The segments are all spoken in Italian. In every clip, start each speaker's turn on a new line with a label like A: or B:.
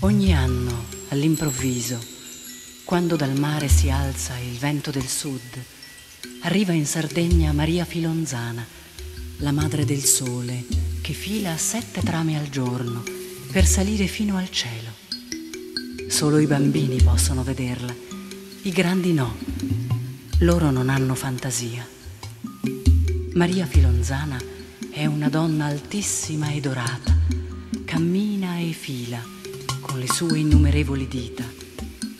A: Ogni anno, all'improvviso, quando dal mare si alza il vento del sud, arriva in Sardegna Maria Filonzana, la madre del sole, che fila 7 trame al giorno per salire fino al cielo. Solo i bambini possono vederla, i grandi no, loro non hanno fantasia. Maria Filonzana è una donna altissima e dorata, cammina e fila con le sue innumerevoli dita,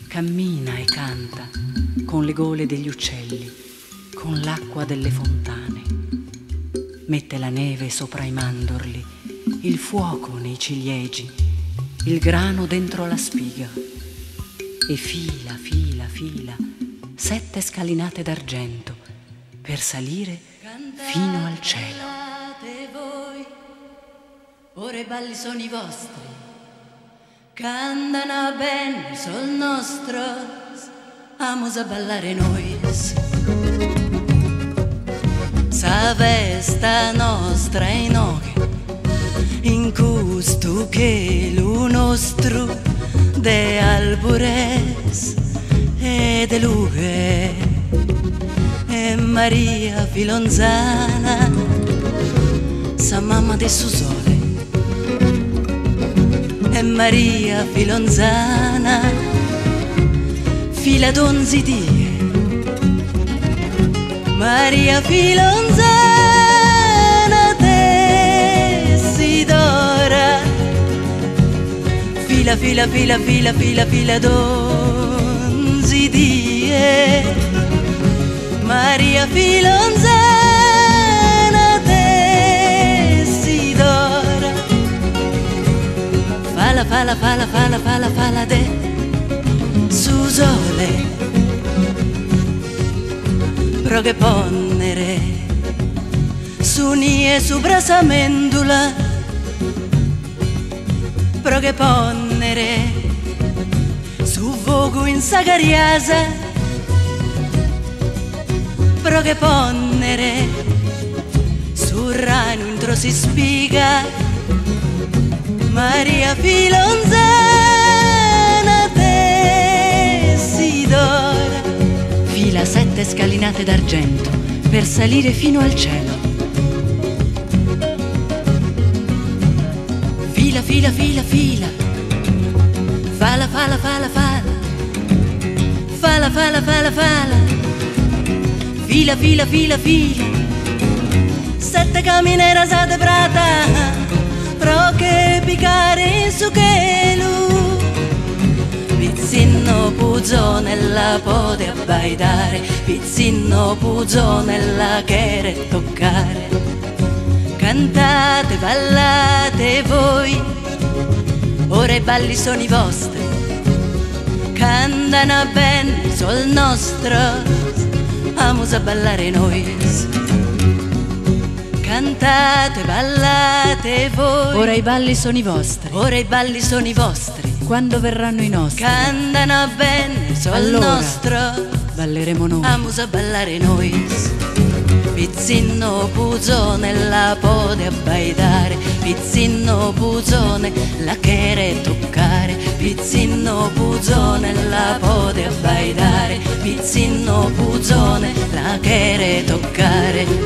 A: cammina e canta con le gole degli uccelli, con l'acqua delle fontane. Mette la neve sopra i mandorli, il fuoco nei ciliegi, il grano dentro la spiga e fila, fila, fila 7 scalinate d'argento per salire fino al cielo.
B: Cantate voi, ora i balli sono i vostri, cantano bene sul nostro, amos a ballare noi. Sa festa nostra in noi, in questo che lo nostro de albures e de luce e Maria Filonzana, sa mamma del suo sole. E Maria Filonzana, fila d'11 die. Maria Filonzana, tessidora, fila, fila, fila, fila, fila, fila d'11 die. Maria Filonzana, tessidora, fala, fala, fala, fala, fala, fala de su sole, pro che ponnere su nie su brasamendula, pro che ponnere su vogo in sagariasa, pro che ponnere su rano intro si spiga. Maria Filonzana, tessidora,
A: Fila 7 scalinate d'argento per salire fino al cielo.
B: fila, fila, fila, fila, fala, fala, fala, fala, fala, fala, fala, fala, fila, fila, fila, fila, 7 camine rasate prata, pro che piccare in su che lu, pizzino puzzo nella pode abbaidare, pizzino puzzo nella chere toccare. Cantate, ballate voi, ora i balli sono i vostri, cantano bene sul nostro, amos a ballare noi. Cantate, ballate voi,
A: Ora i balli sono i vostri,
B: ora i balli sono i vostri,
A: quando verranno i nostri,
B: cantano bene sul
A: Allora.
B: nostro,
A: balleremo noi.
B: amos a ballare noi. Pizzino puzzone la pode abbaidare, pizzino puzzone la chere toccare, pizzino puzzone la pode abbaidare, pizzino puzzone la chere toccare.